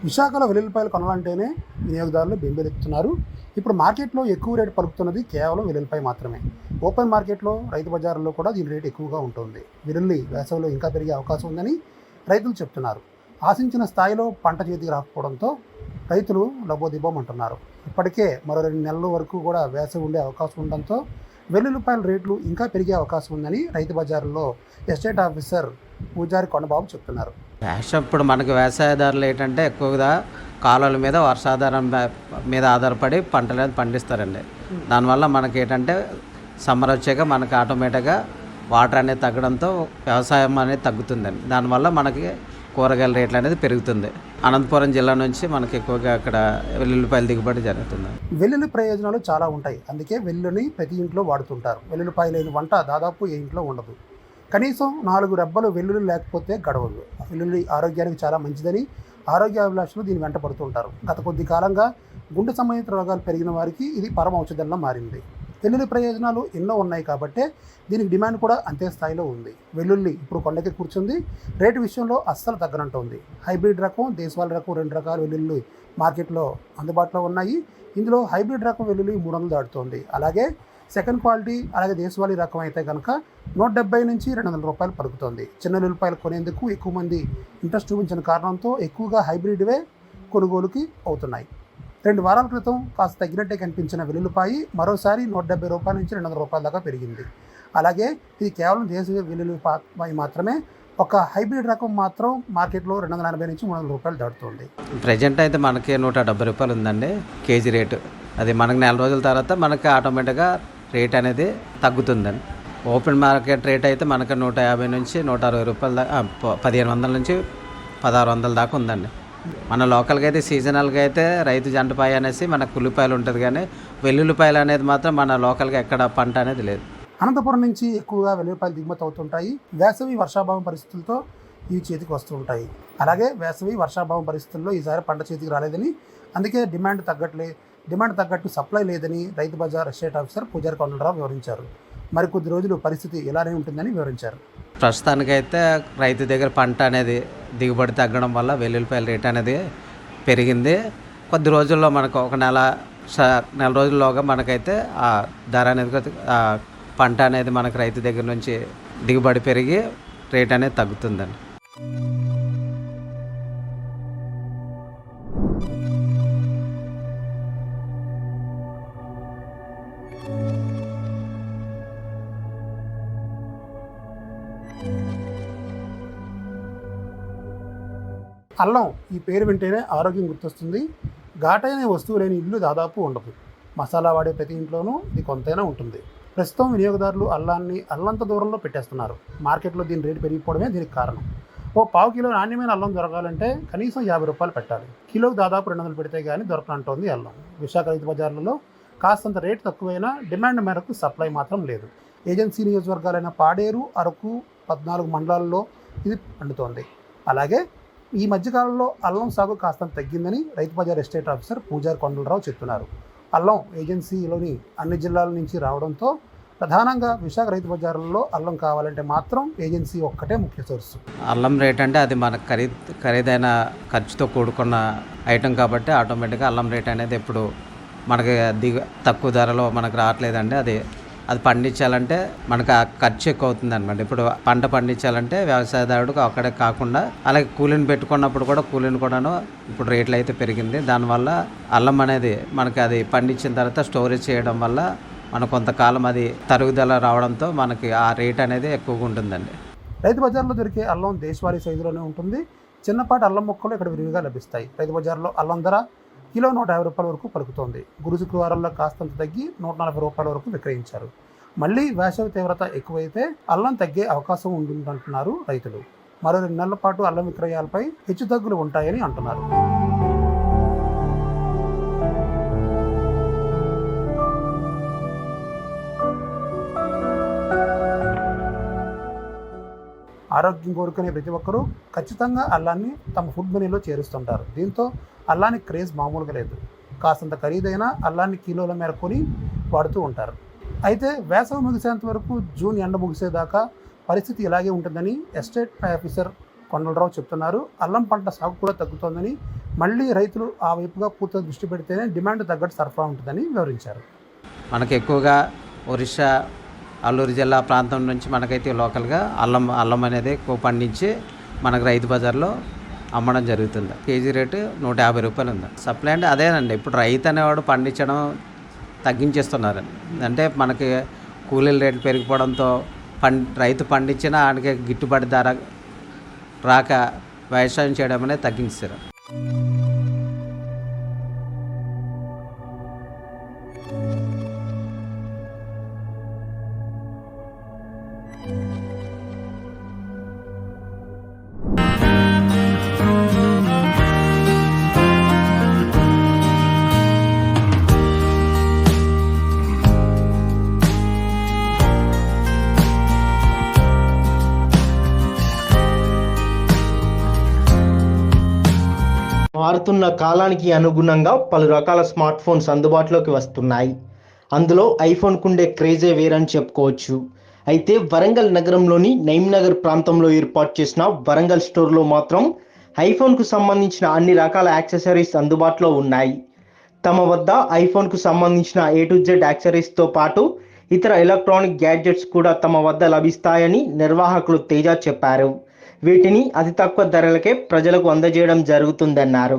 విశాఖలో వెల్లుల్లిపాయలు కొనాలంటేనే వినియోగదారులు బెంబేలెత్తుతున్నారు. ఇప్పుడు మార్కెట్లో ఎక్కువ రేటు పలుకుతున్నది కేవలం వెల్లుల్లిపాయ మాత్రమే. ఓపెన్ మార్కెట్లో, రైతు బజారుల్లో కూడా దీని రేటు ఎక్కువగా ఉంటుంది. వెల్లుల్లి వేసవిలో ఇంకా పెరిగే అవకాశం ఉందని రైతులు చెప్తున్నారు. ఆశించిన స్థాయిలో పంట చేతికి రాకపోవడంతో రైతులు లబోదిబోమంటున్నారు. ఇప్పటికే మరో 2 నెలల వరకు కూడా వేసవి ఉండే అవకాశం ఉండడంతో వెల్లుల్లిపాయల రేట్లు ఇంకా పెరిగే అవకాశం ఉందని రైతు బజారులో ఎస్టేట్ ఆఫీసర్ పూజారి కొండబాబు చెప్తున్నారు. ఇప్పుడు మనకు వ్యవసాయదారులు ఏంటంటే ఎక్కువగా కాలువల మీద వర్షాధారం మీద ఆధారపడి పంటలు అనేది పండిస్తారండి. దానివల్ల మనకి ఏంటంటే సమ్మర్ వచ్చాక మనకి ఆటోమేటిక్గా వాటర్ అనేది తగ్గడంతో వ్యవసాయం అనేది తగ్గుతుందండి. దానివల్ల మనకి కూరగాయల రేట్లు అనేది పెరుగుతుంది. అనంతపురం జిల్లా నుంచి మనకి ఎక్కువగా అక్కడ వెల్లుల్లిపాయల దిగుబడి జరుగుతుంది. వెల్లుల్లి ప్రయోజనాలు చాలా ఉంటాయి. అందుకే వెల్లుల్లిని ప్రతి ఇంట్లో వాడుతుంటారు. వెల్లుల్లిపాయ లేని వంట దాదాపు ఏ ఇంట్లో ఉండదు. కనీసం 4 రెబ్బలు వెల్లుల్లి లేకపోతే గడవదు. వెల్లుల్లి ఆరోగ్యానికి చాలా మంచిదని ఆరోగ్యాభిలాషులు దీని వెంట పడుతుంటారు. గత కొద్ది కాలంగా గుండె సంబంధిత రోగాలు పెరిగిన వారికి ఇది పరమ ఔషధంలా మారింది. వెల్లుల్లి ప్రయోజనాలు ఎన్నో ఉన్నాయి కాబట్టే దీనికి డిమాండ్ కూడా అంతే స్థాయిలో ఉంది. వెల్లుల్లి ఇప్పుడు కొండకి కూర్చుంది. రేటు విషయంలో అస్సలు తగ్గనంటుంది. హైబ్రిడ్ రకం, దేశవాళీ రకం 2 రకాల వెల్లుల్లి మార్కెట్లో అందుబాటులో ఉన్నాయి. ఇందులో హైబ్రిడ్ రకం వెల్లుల్లి 300 దాటుతోంది. అలాగే సెకండ్ క్వాలిటీ, అలాగే దేశవాళీ రకం అయితే కనుక 170 నుంచి 200 రూపాయలు పలుకుతోంది. చిన్న వెల్లుల్లిపాయలు కొనేందుకు ఎక్కువ మంది ఇంట్రెస్ట్ చూపించిన కారణంతో ఎక్కువగా హైబ్రిడ్వే కొనుగోలుకి అవుతున్నాయి. 2 వారాల క్రితం కాస్త తగ్గినట్టే కనిపించిన వెల్లుల్లిపాయి మరోసారి 170 రూపాయల నుంచి 200 రూపాయల దాకా పెరిగింది. అలాగే ఇది కేవలం దేశీయ వెల్లుల్లిపాయ మాత్రమే. ఒక హైబ్రిడ్ రకం మాత్రం మార్కెట్లో 280 నుంచి 300 రూపాయలు దాటుతుంది. ప్రజెంట్ అయితే మనకి 170 రూపాయలు ఉందండి కేజీ రేటు. అది మనకి 4 రోజుల తర్వాత మనకి ఆటోమేటిక్గా రేట్ అనేది తగ్గుతుందండి. ఓపెన్ మార్కెట్ రేట్ అయితే మనకి 150 నుంచి 160 రూపాయల దాకా, 1500 నుంచి 1600 దాకా ఉందండి. మన లోకల్గా అయితే సీజనల్గా అయితే రైతు జంటపాయ అనేసి మనకు ఉల్లిపాయలు ఉంటుంది, కానీ వెల్లుల్లిపాయలు అనేది మాత్రం మన లోకల్గా ఎక్కడ పంట అనేది లేదు. అనంతపురం నుంచి ఎక్కువగా వెల్లుల్లిపాయలు దిగుమతి అవుతుంటాయి. వేసవి వర్షాభావం పరిస్థితులతో ఇవి చేతికి వస్తూ ఉంటాయి. అలాగే వేసవి వర్షాభావం పరిస్థితుల్లో ఈసారి పంట చేతికి రాలేదని, అందుకే డిమాండ్ తగ్గట్టు సప్లై లేదని రైతు బజార్ ఎస్టేట్ ఆఫీసర్ పూజారి కొండలరావు వివరించారు. మరికొద్ది రోజులు పరిస్థితి ఇలానే ఉంటుందని వివరించారు. ప్రస్తుతానికైతే రైతు దగ్గర పంట అనేది దిగుబడి తగ్గడం వల్ల వెల్లుల్లిపాయల రేట్ అనేది పెరిగింది. కొద్ది రోజుల్లో మనకు ఒక నెల రోజుల్లోగా మనకైతే ఆ ధర అనేది, పంట అనేది మనకు రైతు దగ్గర నుంచి దిగుబడి పెరిగి రేట్ అనేది తగ్గుతుందండి. అల్లం ఈ పేరు వింటేనే ఆరోగ్యం గుర్తొస్తుంది. ఘాటైన వస్తువు లేని ఇల్లు దాదాపు ఉండదు. మసాలా వాడే ప్రతి ఇంట్లోనూ ఇది కొంతైనా ఉంటుంది. ప్రస్తుతం వినియోగదారులు అల్లాన్ని అల్లంత దూరంలో పెట్టేస్తున్నారు. మార్కెట్లో దీని రేటు పెరిగిపోవడమే దీనికి కారణం. ఓ పావు కిలో నాణ్యమైన అల్లం దొరకాలంటే కనీసం 50 రూపాయలు పెట్టాలి. కిలోకి దాదాపు 200 పెడితే కానీ దొరకనంటోంది అల్లం. విశాఖ రైతు బజార్లలో కాస్తంత రేటు తక్కువైనా డిమాండ్ మేరకు సప్లై మాత్రం లేదు. ఏజెన్సీ నియోజకవర్గాలైన పాడేరు, అరకు 14 మండలాల్లో ఇది పండుతోంది. అలాగే ఈ మధ్యకాలంలో అల్లం సాగు కాస్తంత తగ్గిందని రైతు బజార్ ఎస్టేట్ ఆఫీసర్ పూజారి కొండలరావు చెప్తున్నారు. అల్లం ఏజెన్సీలోని అన్ని జిల్లాల నుంచి రావడంతో ప్రధానంగా విశాఖ రైతు బజార్లలో అల్లం కావాలంటే మాత్రం ఏజెన్సీ ఒక్కటే ముఖ్య సోర్సు. అల్లం రేట్ అంటే అది మనకు ఖరీదైన ఖర్చుతో కూడుకున్న ఐటెం కాబట్టి ఆటోమేటిక్గా అల్లం రేట్ అనేది ఎప్పుడు మనకి తక్కువ ధరలో మనకు రావట్లేదండి. అది పండించాలంటే మనకు ఆ ఖర్చు ఎక్కువ అవుతుంది అనమాట. ఇప్పుడు పంట పండించాలంటే వ్యవసాయదారుడికి అక్కడే కాకుండా అలాగే కూలీని పెట్టుకున్నప్పుడు కూడా కూడాను ఇప్పుడు రేట్లు అయితే పెరిగింది. దానివల్ల అల్లం అనేది మనకి అది పండించిన తర్వాత స్టోరేజ్ చేయడం వల్ల మనకు కొంతకాలం అది తరుగుదల రావడంతో మనకి ఆ రేట్ అనేది ఎక్కువగా ఉంటుందండి. రైతు బజార్లో దొరికే అల్లం దేశవాళీ సైజులోనే ఉంటుంది. చిన్నపాటి అల్లం మొక్కలు ఇక్కడ విరివిగా లభిస్తాయి. రైతు బజార్లో అల్లం ధర కిలో 150 రూపాయల వరకు పలుకుతోంది. గురు శుక్రవారాల్లో కాస్తంత తగ్గి 140 రూపాయల వరకు విక్రయించారు. మళ్ళీ వేసవి తీవ్రత ఎక్కువైతే అల్లం తగ్గే అవకాశం ఉంటుందంటున్నారు రైతులు. మరో 2 నెలల పాటు అల్లం విక్రయాలపై హెచ్చుతగ్గులు ఉంటాయని అంటున్నారు. ఆరోగ్యం కోరుకునే ప్రతి ఒక్కరూ ఖచ్చితంగా అల్లాన్ని తమ ఫుడ్ మెనూలో చేరుస్తుంటారు. దీంతో అల్లానికి క్రేజ్ మామూలుగా లేదు. కాస్తంత ఖరీదైన అల్లాన్ని కిలోల మేర కొని వాడుతూ ఉంటారు. అయితే వేసవి ముగిసేంత వరకు, జూన్ ఎండ ముగిసేదాకా పరిస్థితి ఇలాగే ఉంటుందని ఎస్టేట్ ఆఫీసర్ కొండలరావు చెప్తున్నారు. అల్లం పంట సాగు కూడా తగ్గుతోందని మళ్ళీ రైతులు ఆ వైపుగా పూర్తిగా దృష్టి పెడితేనే డిమాండ్ తగ్గట్టు సరఫరా ఉంటుందని వివరించారు. మనకు ఎక్కువగా ఒరిస్సా, అల్లూరు జిల్లా ప్రాంతం నుంచి మనకైతే లోకల్గా అల్లం అనేది ఎక్కువ పండించి మనకు రైతు బజార్లో అమ్మడం జరుగుతుంది. కేజీ రేటు 150 రూపాయలు ఉంది. సప్లై అంటే అదేనండి, ఇప్పుడు రైతు అనేవాడు పండించడం తగ్గించేస్తున్నారు. అంటే మనకి కూలీల రేట్లు పెరిగిపోవడంతో రైతు పండించిన ఆయనకి గిట్టుబాటు ధర రాక వ్యవసాయం చేయడం అనేది తగ్గించారు. మారుతున్న కాలానికి అనుగుణంగా పలు రకాల స్మార్ట్ ఫోన్స్ అందుబాటులోకి వస్తున్నాయి. అందులో ఐఫోన్కు ఉండే క్రేజే వేరని చెప్పుకోవచ్చు. అయితే వరంగల్ నగరంలోని నయీంనగర్ ప్రాంతంలో ఏర్పాటు చేసిన వరంగల్ స్టోర్లో మాత్రం ఐఫోన్కు సంబంధించిన అన్ని రకాల యాక్సెసరీస్ అందుబాటులో ఉన్నాయి. తమ వద్ద ఐఫోన్కు సంబంధించిన A to Z యాక్సెసరీస్తో పాటు ఇతర ఎలక్ట్రానిక్ గ్యాడ్జెట్స్ కూడా తమ వద్ద లభిస్తాయని నిర్వాహకులు తేజ చెప్పారు. వీటిని అతి తక్కువ ధరలకే ప్రజలకు అందజేయడం జరుగుతుందన్నారు.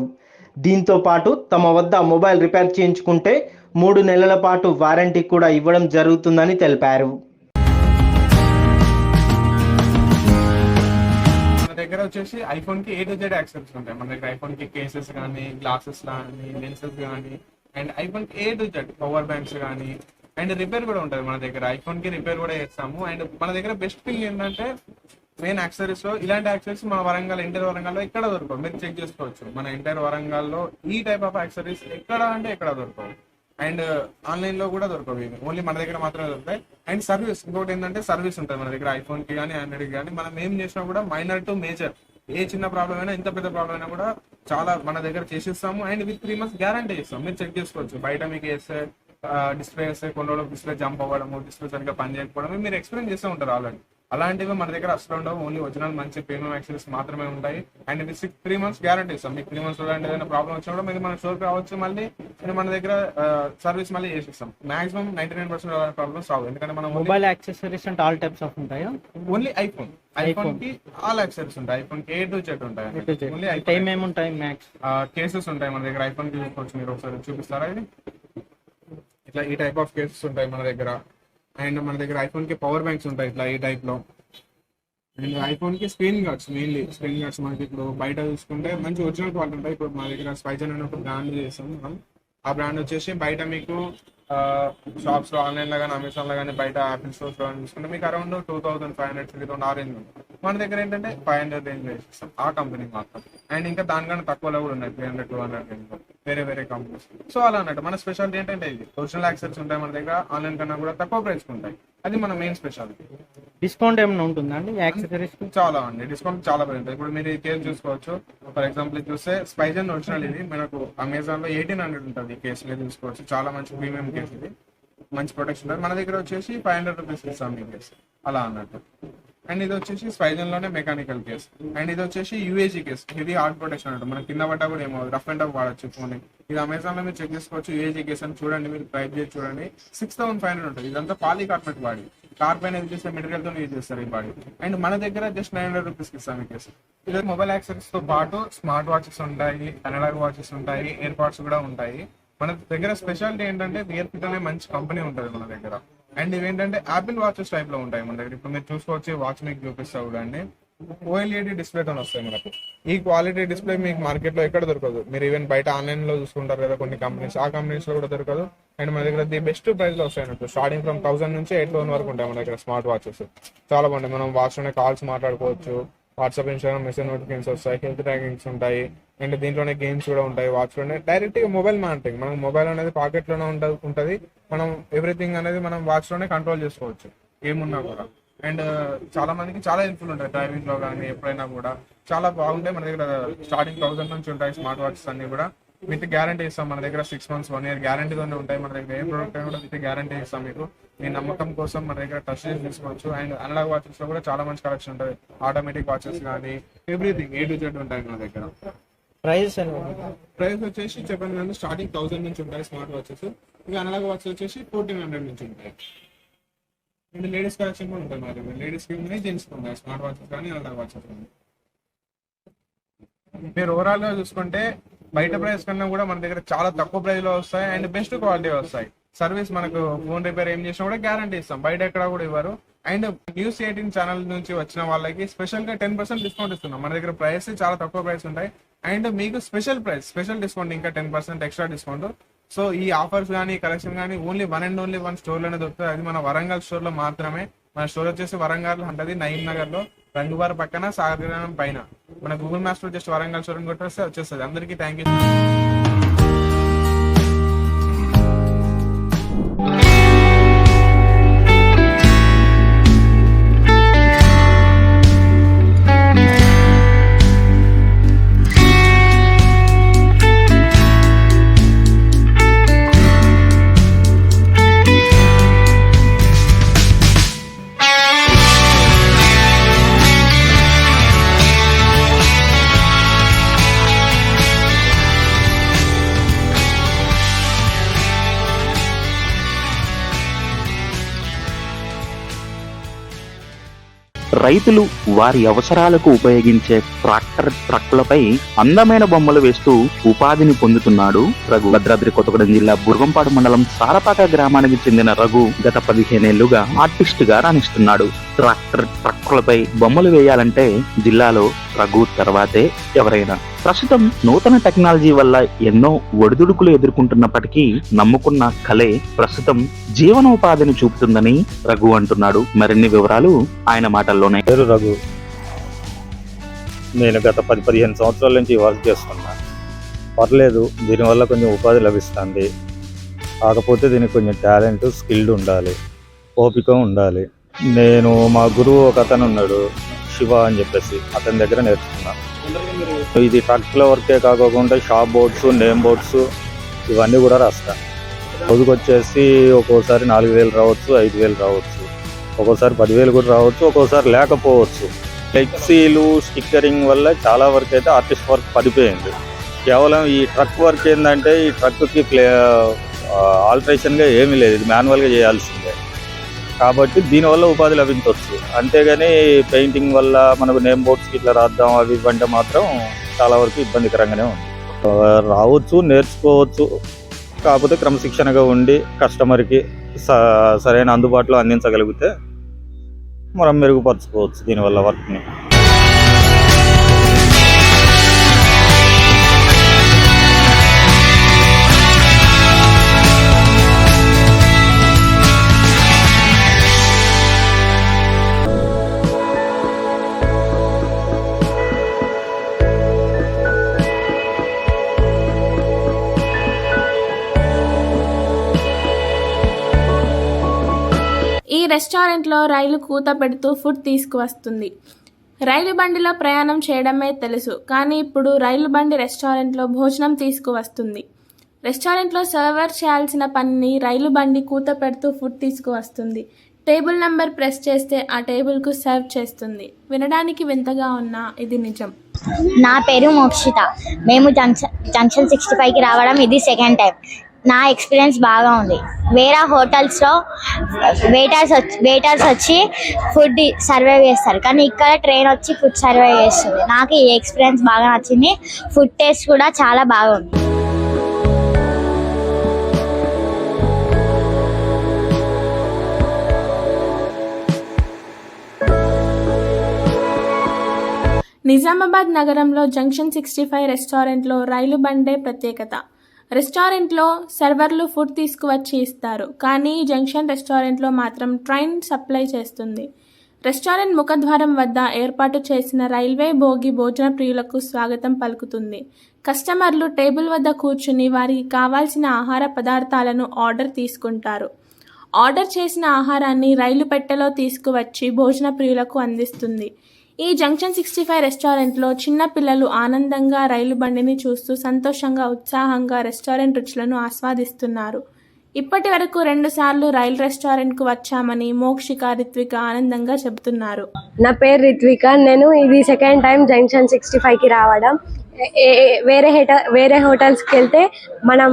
దీంతో పాటు తమ వద్ద మొబైల్ రిపేర్ చేయించుకుంటే 3 నెలల పాటు వారంటీ కూడా ఇవ్వడం జరుగుతుందని తెలిపారు. మన దగ్గర వచ్చేసి ఐఫోన్ కి A to Z యాక్సెసరీస్ ఉంటాయి. మన దగ్గర ఐఫోన్ కి కేసెస్ కానీ, గ్లాసెస్ కానీ, లెన్సెస్ కానీ, అండ్ ఐఫోన్ కి A to Z power banks కానీ, అండ్ రిపేర్ కూడా ఉంటుంది. మన దగ్గర ఐఫోన్ కి రిపేర్ కూడా చేస్తాము. అండ్ మన దగ్గర బెస్ట్ థింగ్ ఏంటంటే మెయిన్ యాక్సెసరీస్ లో ఇలాంటి యాక్సెసరీస్ మన ఇంటర్ వరంగల్లో ఎక్కడ దొరకవు. మీరు చెక్ చేసుకోవచ్చు. మన ఇంటర్ వరంగల్లో ఈ టైప్ ఆఫ్ యాక్సెసరీస్ ఎక్కడ అంటే ఎక్కడ దొరకవు. అండ్ ఆన్లైన్ లో కూడా దొరకవు. ఓన్లీ మన దగ్గర మాత్రమే దొరుకుతాయి. అండ్ సర్వీస్, ఇంకోటి ఏంటంటే సర్వీస్ ఉంటుంది మన దగ్గర ఐఫోన్ కి కానీ, ఆండ్రాయిడ్ కి కానీ. మనం ఏం చేసినా కూడా మైనర్ టు మేజర్, ఏ చిన్న ప్రాబ్లం అయినా, ఎంత పెద్ద ప్రాబ్లం అయినా కూడా చాలా మన దగ్గర చేసిస్తాము. అండ్ విత్ 3 months గ్యారంటీ ఇస్తాం. మీరు చెక్ చేసుకోవచ్చు. బయట మీకు వేస్తే డిస్ప్లే వేస్తే కొన్ని రోజులు డిస్ప్లే జంప్ అవ్వడము, డిస్ప్లే సరిగ్గా పని చేయకపోవడం మీరు ఎక్స్పీరియన్స్ చేస్తూ ఉంటారు ఆల్రెడీ. అలాంటివి మన దగ్గర అసలు ఉండవు. ఓన్లీ ఒరిజినల్ మంచి ప్రీమియం యాక్సెసరీస్ మాత్రమే ఉంటాయి. అండ్ ఇది 3 months గ్యారంటీ ఇస్తాం. మీకు 3 months ఏదైనా ప్రాబ్లం వచ్చినా కూడా మీరు మన స్టోర్కి రావచ్చు. మళ్ళీ మన దగ్గర సర్వీస్ మళ్ళీ చేసిస్తాం. మాక్సిమం 99% ప్రాబ్లమ్స్ రావు. ఎందుకంటే మనం మొబైల్ యాక్సెసరీస్ అంటే ఆల్ టైప్స్ ఆఫ్ ఉంటాయా? ఓన్లీ ఐఫోన్ కి ఆల్ యాక్సెసరీస్ ఉంటాయి. ఐఫోన్ కి A to Z ఉంటాయి. ఓన్లీ టైం ఏముంటాయి? మ్యాక్స్ కేసెస్ ఉంటాయి మన దగ్గర. ఐఫోన్ కి చూసుకోవచ్చు. మీరు ఒకసారి చూపిస్తారా? ఇది ఇట్లా ఈ టైప్ ఆఫ్ కేసెస్ ఉంటాయి మన దగ్గర. అండ్ మన దగ్గర ఐఫోన్ కి పవర్ బ్యాంక్స్ ఉంటాయి ఇట్లా ఈ టైప్ లో. అండ్ ఐఫోన్ కి screen guards, mainly screen guards మనకి ఇప్పుడు బయట చూసుకుంటే మంచి ఒరిజినల్ క్వాలిటీ ఉంటాయి. ఇప్పుడు మన దగ్గర స్పైజన్ అనే ఒక బ్రాండ్ చేస్తాం మనం. ఆ బ్రాండ్ వచ్చేసి బయట మీకు షాప్స్ లో, ఆన్లైన్ లో కానీ, అమెజాన్ లో కానీ, బయట యాపిల్ స్టోర్స్ లో చూసుకుంటే మీకు అరౌండ్ 2500, 3000 ఆ రేంజ్ ఉంది. మన దగ్గర ఏంటంటే 500 రేంజ్ ఇస్తాం ఆ కంపెనీ మాత్రం. అండ్ ఇంకా దానికన్నా తక్కువలో కూడా ఉన్నాయి 300, 200 రేంజ్ వేరే కంపెనీస్. సో అలా అన్నట్టు మన స్పెషాలిటీ ఏంటంటే ఇది ఒరిజినల్ యాక్సెసరీస్ ఉంటాయి మన దగ్గర. ఆన్లైన్ కన్నా కూడా తక్కువ ప్రైస్ ఉంటాయి. అది మన మెయిన్ స్పెషాలిటీ. డిస్కౌంట్ ఏమైనా ఉంటుందా అండి యాక్సెసరీస్? చాలా అండి, డిస్కౌంట్ చాలా ఉంటుంది. ఇప్పుడు మీరు ఈ కేసు చూసుకోవచ్చు. ఫర్ ఎగ్జాంపుల్ చూస్తే స్పైజన్ ఒరిజినల్ ఇది మనకు అమెజాన్ లో 1800 ఉంటుంది. ఈ కేసు మీరు చూసుకోవచ్చు. చాలా మంచి ప్రీమియం కేసు ఇది. మంచి ప్రొటెక్షన్ ఉంటుంది. మన దగ్గర వచ్చేసి 500 రూపీస్ ఇస్తాం ఈ కేసు అలా అన్నట్టు. అండ్ ఇది వచ్చేసి స్పైజన్ లోనే మెకానికల్ కేస్. అండ్ ఇది వచ్చేసి యూఏజీ కేస్. ఇది హార్డ్ ప్రొటెక్షన్ అంటే మన కింద పడ్డా కూడా ఏమో రఫ్ అండ్ టఫ్ వాడచ్చు ఫోన్. ఇది అమెజాన్ లో మీరు చెక్ చేసుకోవచ్చు. యూఏజీ కేస్ అని చూడండి, మీరు ప్రైస్ చేసి చూడండి. 6500 ఉంటుంది. ఇదంతా పాలీకార్బోనేట్ బాడీ. కార్బన్ యూజ్ చేసే మెటీరియల్ తో యూజ్ చేస్తారు ఈ బాడీ. అండ్ మన దగ్గర జస్ట్ 900 రూపీస్ ఇస్తాం ఈ కేసు. ఇది మొబైల్ యాక్సెసరీస్ తో పాటు స్మార్ట్ వాచెస్ ఉంటాయి, అనలాగ్ వాచెస్ ఉంటాయి, ఇయర్ పాడ్స్ కూడా ఉంటాయి. మన దగ్గర స్పెషాలిటీ ఏంటంటే వియర్ఫిట్ అనే మంచి కంపెనీ ఉంటుంది మన దగ్గర. అండ్ ఇవేంటంటే యాపిల్ వాచెస్ టైప్ లో ఉంటాయి మన దగ్గర. ఇప్పుడు మీరు చూసుకోవచ్చు. వాచ్ మీకు చూపిస్తా చూడండి. OLED డిస్ప్లేతో వస్తాయి మనకు. ఈ క్వాలిటీ డిస్ప్లే మీకు మార్కెట్ లో ఎక్కడ దొరకదు. మీరు ఈవెన్ బయట ఆన్లైన్ లో చూసుకుంటారు కదా కొన్ని కంపెనీస్, ఆ కంపెనీస్ లో కూడా దొరకదు. అండ్ మన దగ్గర ది బెస్ట్ ప్రైస్ లో వస్తాయి అన్నట్టు. స్టార్టింగ్ ఫ్రమ్ 1000 నుంచి 8000 వరకు ఉంటాయి మన దగ్గర స్మార్ట్ వాచెస్. చాలా బాగుంటాయి. మనం వాచ్ లోనే కాల్స్ మాట్లాడుకోవచ్చు. వాట్సాప్, ఇన్స్టాగ్రామ్ మెసేజ్ నోటిఫికేషన్స్ వస్తాయి. హెల్త్ ట్రాకింగ్స్ ఉంటాయి. అండ్ దీంట్లోనే గేమ్స్ కూడా ఉంటాయి. వాచ్ లోనే డైరెక్ట్ గా మొబైల్ మానిటరింగ్. మనం మొబైల్ అనేది పాకెట్ లోనే ఉంటుంది. మనం ఎవ్రీథింగ్ అనేది మనం వాచ్ లోనే కంట్రోల్ చేసుకోవచ్చు ఏమున్నా కూడా. అండ్ చాలా మందికి చాలా హెల్ప్ఫుల్ ఉంటాయి డ్రైవింగ్ లో కానీ ఎప్పుడైనా కూడా. చాలా బాగుంటాయి. మన దగ్గర స్టార్టింగ్ 1000 నుంచి ఉంటాయి స్మార్ట్ వాచెస్ అన్ని కూడా. విత్ గ్యారంటీ ఇస్తాం. మన దగ్గర 6 months, 1 year గ్యారంటీతోనే ఉంటాయి. మన దగ్గర ఏ ప్రోడక్ట్ అయినా కూడా విత్ గ్యారంటీ ఇస్తాం మీకు. మీ నమ్మకం కోసం మన దగ్గర టచ్ చేసి తీసుకోవచ్చు. అండ్ అనలాగ్ వాచెస్ లో కూడా చాలా మంచి కలెక్షన్ ఉంటుంది. ఆటోమేటిక్ వాచెస్ కానీ ఎవ్రీథింగ్ A to Z ఉంటాయి మన దగ్గర. ప్రైస్ ప్రైస్ వచ్చేసి చెప్పండి కానీ స్టార్టింగ్ 1000 నుంచి ఉంటాయి స్మార్ట్ వాచెస్. ఇక అనలాగ్ వాచ్ వచ్చేసి 1400 నుంచి ఉంటాయి. అండ్ లేడీస్ కలెక్షన్ కూడా ఉంటుంది మరి. లేడీస్ కి ఉన్నాయి, జెంట్స్ కి ఉన్నాయి స్మార్ట్ వాచెస్ కానీ అనలాగ్ వాచెస్ కానీ. మీరు ఓవరాల్ గా చూసుకుంటే బయట ప్రైస్ కన్నా కూడా మన దగ్గర చాలా తక్కువ ప్రైస్ లో వస్తాయి అండ్ బెస్ట్ క్వాలిటీ వస్తాయి. సర్వీస్ మనకు ఫోన్ రిపేర్ ఏం చేసినా కూడా గ్యారంటీ ఇస్తాం, బయట ఎక్కడ కూడా ఇవ్వరు. అండ్ న్యూస్ 18 ఛానల్ నుంచి వచ్చిన వాళ్ళకి స్పెషల్ గా 10% డిస్కౌంట్ ఇస్తున్నాం. మన దగ్గర ప్రైస్ చాలా తక్కువ ప్రైస్ ఉంటాయి అండ్ మీకు స్పెషల్ డిస్కౌంట్ ఇంకా 10% ఎక్స్ట్రా డిస్కౌంట్. సో ఈ ఆఫర్స్ కానీ కలెక్షన్ కానీ ఓన్లీ వన్ స్టోర్ లోనే దొరుకుతుంది. అది మన వరంగల్ స్టోర్ లో మాత్రమే. మన స్టోర్ వచ్చేసి వరంగల్ ఉంటుంది నయీం నగర్ లో, రంగుబార్ పక్కన, సాగర్ పైన. మన గూగుల్ మ్యాప్స్ లో జస్ట్ వరంగల్ స్టోర్ కొట్టేస్తే వచ్చేస్తుంది. అందరికీ థ్యాంక్ యూ. రైతులు వారి అవసరాలకు ఉపయోగించే ట్రక్కులపై అందమైన బొమ్మలు వేస్తూ ఉపాధిని పొందుతున్నాడు రఘు. భద్రాద్రి కొత్తగూడెం జిల్లా బుర్గంపాడు మండలం సారపాక గ్రామానికి చెందిన రఘు గత 15 ఏళ్లుగా ఆర్టిస్ట్ గా రాణిస్తున్నాడు. ట్రక్కులపై బొమ్మలు వేయాలంటే జిల్లాలో రఘు తర్వాతే ఎవరైనా. ప్రస్తుతం నూతన టెక్నాలజీ వల్ల ఎన్నో ఒడిదుడుకులు ఎదుర్కొంటున్నప్పటికీ నమ్ముకున్న కళే ప్రస్తుతం జీవనోపాధిని చూపుతుందని రఘు అంటున్నాడు. మరిన్ని వివరాలు ఆయన మాటల్లోనే. పేరు రఘు. నేను గత 10-15 సంవత్సరాల నుంచి వర్క్ చేస్తున్నా. పర్లేదు, దీనివల్ల కొంచెం ఉపాధి లభిస్తుంది. కాకపోతే దీనికి కొంచెం టాలెంట్, స్కిల్డ్ ఉండాలి, ఓపిక ఉండాలి. నేను మా గురువు ఒక అతను ఉన్నాడు, శివ అని చెప్పేసి, అతని దగ్గర నేర్చుకున్నాను. ఇది ట్రక్ల వర్కే కాకుండా షాప్ బోర్డ్స్, నేమ్ బోర్డ్స్ ఇవన్నీ కూడా రాస్తాను. రోజుకొచ్చేసి ఒక్కోసారి 4000 రావచ్చు, 5000 రావచ్చు, ఒక్కోసారి 10,000 కూడా రావచ్చు, ఒక్కోసారి లేకపోవచ్చు. ఫ్లెక్సీలు, స్టిక్కరింగ్ వల్ల చాలా వరకు అయితే ఆర్టిస్ట్ వర్క్ పడిపోయింది. కేవలం ఈ ట్రక్ వర్క్ ఏంటంటే ఈ ట్రక్కి ఆల్టరేషన్గా ఏమీ లేదు, ఇది మాన్యువల్గా చేయాల్సిందే. కాబట్టి దీనివల్ల ఉపాధి లభించవచ్చు. అంతేగాని పెయింటింగ్ వల్ల మనకు నేమ్ బోర్డ్స్కి ఇట్లా రాద్దాం అవి ఇవ్వంటే మాత్రం చాలా వరకు ఇబ్బందికరంగానే ఉంది. రావచ్చు, నేర్చుకోవచ్చు. కాకపోతే క్రమశిక్షణగా ఉండి కస్టమర్కి సరైన అందుబాటులో అందించగలిగితే మనం మెరుగుపరచుకోవచ్చు దీనివల్ల వర్క్ని. ఈ రెస్టారెంట్లో రైలు కూత పెడుతూ ఫుడ్ తీసుకువస్తుంది. రైలు బండిలో ప్రయాణం చేయడమే తెలుసు, కానీ ఇప్పుడు రైలు బండి రెస్టారెంట్లో భోజనం తీసుకువస్తుంది. రెస్టారెంట్లో సర్వర్ చేయాల్సిన పనిని రైలు బండి కూత పెడుతూ ఫుడ్ తీసుకువస్తుంది. టేబుల్ నెంబర్ ప్రెస్ చేస్తే ఆ టేబుల్కు సర్వ్ చేస్తుంది. వినడానికి వింతగా ఉన్నా ఇది నిజం. నా పేరు మోక్షిత. మేము జంక్షన్ 65కి రావడం ఇది సెకండ్ టైం. నా ఎక్స్పీరియన్స్ బాగా ఉంది. వేరే హోటల్స్లో వెయిటర్స్ వచ్చి ఫుడ్ సర్వే చేస్తారు, కానీ ఇక్కడ ట్రైన్ వచ్చి ఫుడ్ సర్వే చేస్తుంది. నాకు ఈ ఎక్స్పీరియన్స్ బాగా నచ్చింది. ఫుడ్ టేస్ట్ కూడా చాలా బాగుంది. నిజామాబాద్ నగరంలో జంక్షన్ 65 రెస్టారెంట్లో రైలు బండే ప్రత్యేకత. రెస్టారెంట్లో సర్వర్లు ఫుడ్ తీసుకువచ్చి ఇస్తారు, కానీ జంక్షన్ రెస్టారెంట్లో మాత్రం ట్రైన్ సప్లై చేస్తుంది. రెస్టారెంట్ ముఖద్వారం వద్ద ఏర్పాటు చేసిన రైల్వే బోగి భోజన ప్రియులకు స్వాగతం పలుకుతుంది. కస్టమర్లు టేబుల్ వద్ద కూర్చుని వారికి కావాల్సిన ఆహార పదార్థాలను ఆర్డర్ తీసుకుంటారు. ఆర్డర్ చేసిన ఆహారాన్ని రైలు పెట్టెలో తీసుకువచ్చి భోజన ప్రియులకు అందిస్తుంది. ఈ జంక్షన్ 65 రెస్టారెంట్లో చిన్న పిల్లలు ఆనందంగా రైలు బండిని చూస్తూ సంతోషంగా, ఉత్సాహంగా రెస్టారెంట్ రుచులను ఆస్వాదిస్తున్నారు. ఇప్పటి వరకు 2 సార్లు రైలు రెస్టారెంట్కు వచ్చామని మోక్షిక, రిత్విక ఆనందంగా చెబుతున్నారు. నా పేరు రిత్విక. నేను ఇది సెకండ్ టైం జంక్షన్ 65కి రావడం. వేరే హోటల్స్కి వెళ్తే మనం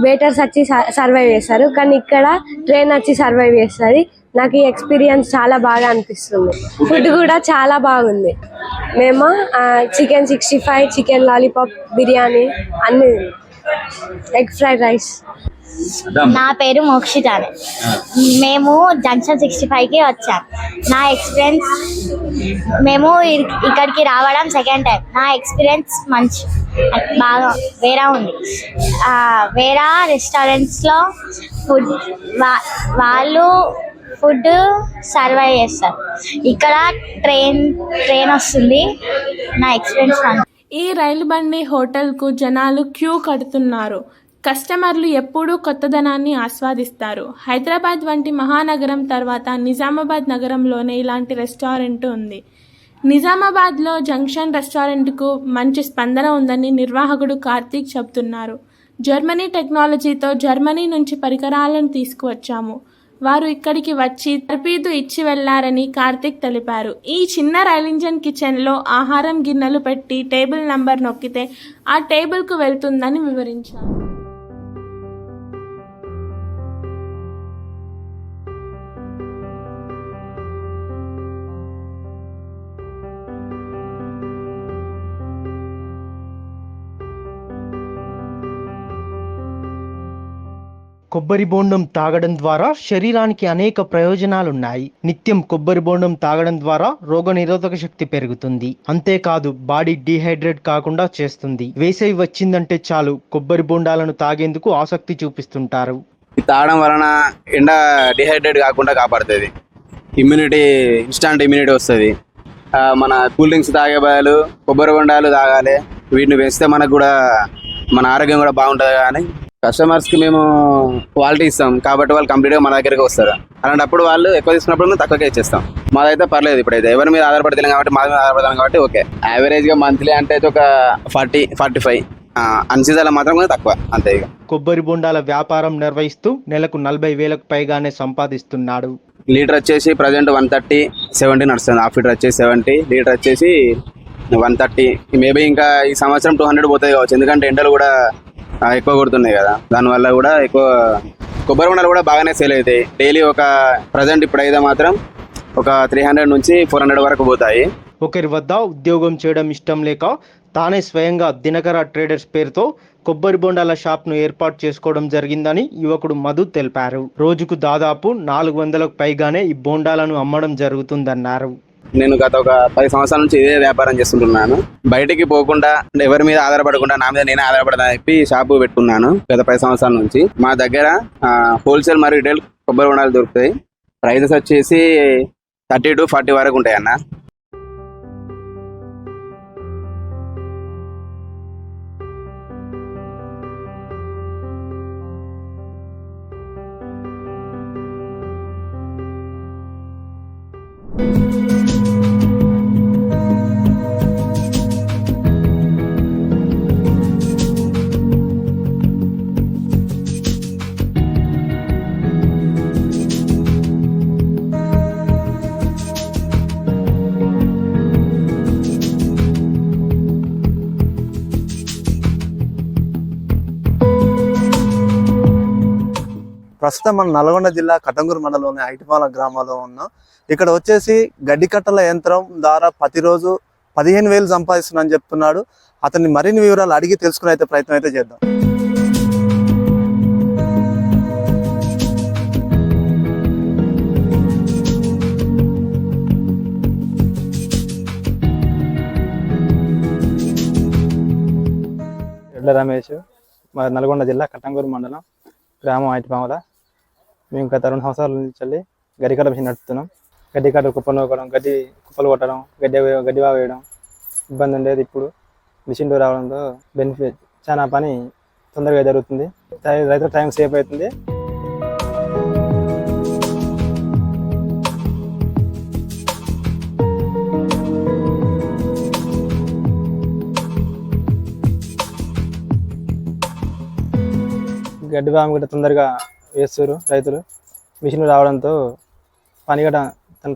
వెయిటర్స్ వచ్చి సర్వైవ్ చేస్తారు, కానీ ఇక్కడ ట్రైన్ వచ్చి సర్వైవ్ చేస్తుంది. నాకు ఈ ఎక్స్పీరియన్స్ చాలా బాగా అనిపిస్తుంది. ఫుడ్ కూడా చాలా బాగుంది. మేము చికెన్ 65, చికెన్ లాలీపాప్, బిర్యానీ అన్ని, ఎగ్ ఫ్రైడ్ రైస్. నా పేరు మోక్షిత. మేము జంక్షన్ 65కి వచ్చాం. నా ఎక్స్పీరియన్స్, మేము ఇక్కడికి రావడం సెకండ్ టైం. నా ఎక్స్పీరియన్స్ బాగా వేరే ఉంది. వేరే రెస్టారెంట్స్లో ఫుడ్ వాళ్ళు ఫుడ్ సర్వైవ్ చేస్తారు, ఇక్కడ ట్రైన్ వస్తుంది. నా ఎక్స్పీరియన్స్ ఈ రైలు బండి హోటల్కు జనాలు క్యూ కడుతున్నారు. కస్టమర్లు ఎప్పుడూ కొత్తదనాన్ని ఆస్వాదిస్తారు. హైదరాబాద్ వంటి మహానగరం తర్వాత నిజామాబాద్ నగరంలోనే ఇలాంటి రెస్టారెంట్ ఉంది. నిజామాబాద్లో జంక్షన్ రెస్టారెంట్కు మంచి స్పందన ఉందని నిర్వాహకుడు కార్తీక్ చెబుతున్నారు. జర్మనీ టెక్నాలజీతో జర్మనీ నుంచి పరికరాలను తీసుకువచ్చాము. వారు ఇక్కడికి వచ్చి తర్ఫీదు ఇచ్చి వెళ్లారని కార్తీక్ తెలిపారు. ఈ చిన్న రైల్ ఇంజన్ కిచెన్లో ఆహారం గిన్నెలు పెట్టి టేబుల్ నంబర్ నొక్కితే ఆ టేబుల్కు వెళ్తుందని వివరించారు. కొబ్బరి బోండం తాగడం ద్వారా శరీరానికి అనేక ప్రయోజనాలున్నాయి. నిత్యం కొబ్బరి బోండం తాగడం ద్వారా రోగనిరోధక శక్తి పెరుగుతుంది. అంతేకాదు బాడీ డీహైడ్రేట్ కాకుండా చేస్తుంది. వేసవి వచ్చిందంటే చాలు కొబ్బరి బోండాలను తాగేందుకు ఆసక్తి చూపిస్తుంటారు. తాగడం వలన ఎండ డిహైడ్రేట్ కాకుండా కాపాడుతుంది. ఇన్స్టాంట్ ఇమ్యూనిటీ వస్తుంది. మన కూల్ డ్రింక్స్ తాగే బదులు కొబ్బరి బొండాలు తాగాలి. వీటిని పెంచితే మనకు కూడా మన ఆరోగ్యం కూడా బాగుంటుంది. కానీ కస్టమర్స్కి మేము క్వాలిటీ ఇస్తాం కాబట్టి వాళ్ళు కంప్లీట్గా మన దగ్గరికి వస్తారు. అలాంటప్పుడు వాళ్ళు ఎక్కువ తీసుకున్నప్పుడు మేము తక్కువగా ఇచ్చేస్తాం. మాదైతే పర్లేదు. ఇప్పుడైతే ఎవరి మీద ఆధారపడతాం కాబట్టి మా మీద ఆధారపడతాం కాబట్టి ఓకే. యావరేజ్గా మంత్లీ అంటే ఒక 40-45, అన్ సీజన్లో మాత్రం తక్కువ, అంతే. ఇక కొబ్బరి బొండాల వ్యాపారం నిర్వహిస్తూ నెలకు 40,000కు పైగానే సంపాదిస్తున్నాడు. లీటర్ వచ్చేసి ప్రజెంట్ 130-70 నడుస్తుంది. హాఫ్ లీటర్ వచ్చేసి 70, లీటర్ వచ్చేసి 130. మేబీ ఇంకా ఈ సంవత్సరం 200 పోతుంది కావచ్చు, ఎందుకంటే ఎండలు కూడా ఎక్కువ కొడుతున్నాయి కదా. దానివల్ల కూడా ఎక్కువ కొబ్బరి బొండాలు కూడా బాగానే సేల్ అవుతాయి. డైలీ ఒక ప్రజెంట్ ఇప్పుడైతే మాత్రం ఒక 300 నుంచి 400 వరకు పోతాయి. ఒకరి వద్ద ఉద్యోగం చేయడం ఇష్టం లేక తానే స్వయంగా దినకర ట్రేడర్స్ పేరుతో కొబ్బరి బొండాల షాప్ను ఏర్పాటు చేసుకోవడం జరిగిందని యువకుడు మధు తెలిపారు. రోజుకు దాదాపు 400కు పైగానే ఈ బొండాలను అమ్మడం జరుగుతుందన్నారు. నేను గత ఒక 10 సంవత్సరాల నుంచి ఇదే వ్యాపారం చేస్తుంటున్నాను. బయటికి పోకుండా, ఎవరి మీద ఆధారపడకుండా నా మీద నేనే ఆధారపడదని చెప్పి షాపు పెట్టుకున్నాను గత 10 సంవత్సరాల నుంచి. మా దగ్గర హోల్సేల్ మరియు రిటైల్ కొబ్బరి బొండాలు దొరుకుతాయి. ప్రైజెస్ వచ్చేసి 30 to 40 వరకు ఉంటాయి అన్న. ప్రస్తుతం మన నల్గొండ జిల్లా కటంగూరు మండలంలోని ఐటిపాల గ్రామంలో ఉన్నాం. ఇక్కడ వచ్చేసి గడ్డి కట్టల యంత్రం ద్వారా ప్రతిరోజు 15,000 సంపాదిస్తున్నానని చెప్తున్నాడు. అతన్ని మరిన్ని వివరాలు అడిగి తెలుసుకునే అయితే ప్రయత్నం అయితే చేద్దాం. ఎడ్ల రమేష్, మా నల్గొండ జిల్లా కటంగూరు మండలం, గ్రామం ఐటిపాముల. మేము గత 2 సంవత్సరాల నుంచి గడ్డికట్ట మిషన్ నడుపుతున్నాం. గడ్డికట్ట కుప్పలు కొట్టడం, కుప్పలు కొట్టడం, గడ్డి వేయడం ఇబ్బంది ఉండేది. ఇప్పుడు మిషన్ రావడంతో బెనిఫిట్, చాలా పని తొందరగా జరుగుతుంది. రైతుల టైం సేవ్ అవుతుంది. గడ్డి వాము కూడా తొందరగా వేస్తారు రైతులు. మిషన్ రావడంతో పని కూడా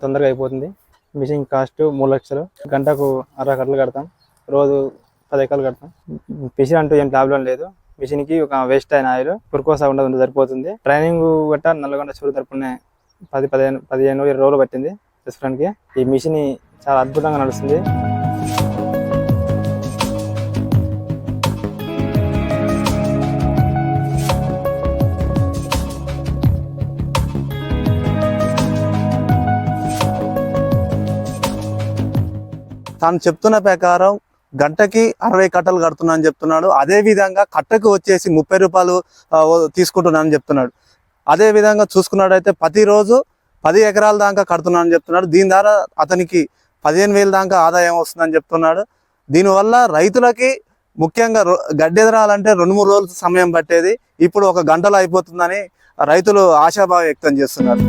తొందరగా అయిపోతుంది. మిషన్ కాస్ట్ 3 లక్షలు. గంటకు 60 కట్టలు కడతాం. రోజు 10 ఎకరాలు కడతాం. మిషన్ అంటూ ఏం ప్రాబ్లం లేదు. మిషన్కి ఒక వేస్ట్ అయిన ఆయిల్ పురుకోసా ఉండదు, సరిపోతుంది. ట్రైనింగ్ గట్ట నల్గొండ చూడు తరపునే 15-20 రోజులు పట్టింది రెస్టారెంట్కి. ఈ మిషన్ చాలా అద్భుతంగా నడుస్తుంది. తాను చెప్తున్న ప్రకారం గంటకి 60 కట్టలు కడుతున్నా అని చెప్తున్నాడు. అదే విధంగా కట్టకు వచ్చేసి 30 రూపాయలు తీసుకుంటున్నా అని చెప్తున్నాడు. అదే విధంగా చూసుకున్నాడైతే ప్రతిరోజు 10 ఎకరాల దాకా కడుతున్నా అని చెప్తున్నాడు. దీని ద్వారా అతనికి 15,000 దాకా ఆదాయం వస్తుందని చెప్తున్నాడు. దీనివల్ల రైతులకి ముఖ్యంగా గడ్డి ఎదరాలంటే 2-3 రోజులు సమయం పట్టేది, ఇప్పుడు 1 గంటలో అయిపోతుందని రైతులు ఆశాభావం వ్యక్తం చేస్తున్నారు.